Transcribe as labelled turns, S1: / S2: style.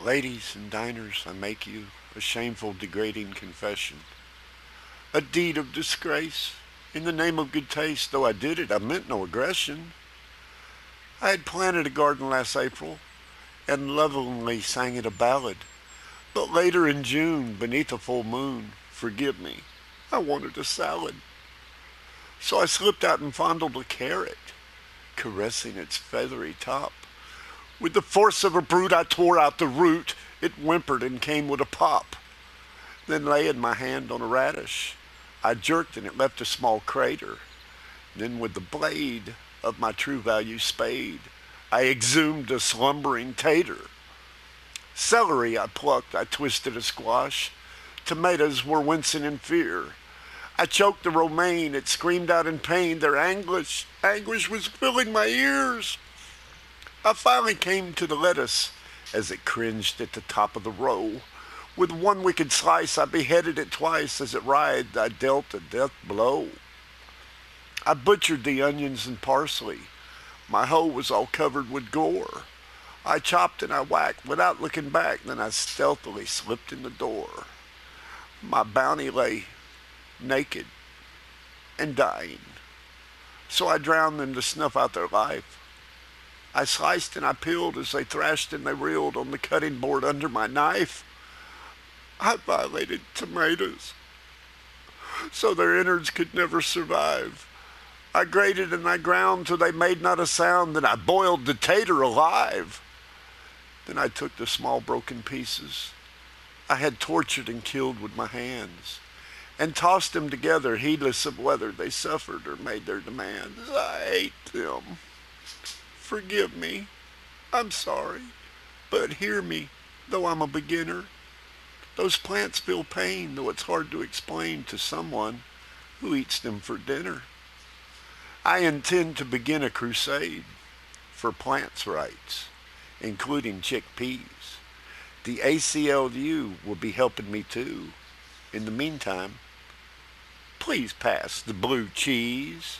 S1: Ladies and diners, I make you a shameful, degrading confession. A deed of disgrace. In the name of good taste, though I did it, I meant no aggression. I had planted a garden last April and lovingly sang it a ballad. But later in June, beneath a full moon, forgive me, I wanted a salad. So I slipped out and fondled a carrot, caressing its feathery top. With the force of a brute, I tore out the root. It whimpered and came with a pop. Then laying my hand on a radish, I jerked and it left a small crater. Then with the blade of my true value spade, I exhumed a slumbering tater. Celery I plucked, I twisted a squash. Tomatoes were wincing in fear. I choked the romaine, it screamed out in pain. Their anguish was filling my ears. I finally came to the lettuce as it cringed at the top of the row. With one wicked slice, I beheaded it twice. As it writhed, I dealt a death blow. I butchered the onions and parsley. My hoe was all covered with gore. I chopped and I whacked without looking back. Then I stealthily slipped in the door. My bounty lay naked and dying. So I drowned them to snuff out their life. I sliced and I peeled as they thrashed and they reeled on the cutting board under my knife. I violated tomatoes so their innards could never survive. I grated and I ground till they made not a sound. Then I boiled the tater alive. Then I took the small broken pieces I had tortured and killed with my hands and tossed them together, heedless of whether they suffered or made their demands. I ate them. Forgive me. I'm sorry. But hear me, though I'm a beginner. Those plants feel pain, though it's hard to explain to someone who eats them for dinner. I intend to begin a crusade for plants' rights, including chickpeas. The ACLU will be helping me too. In the meantime, please pass the blue cheese.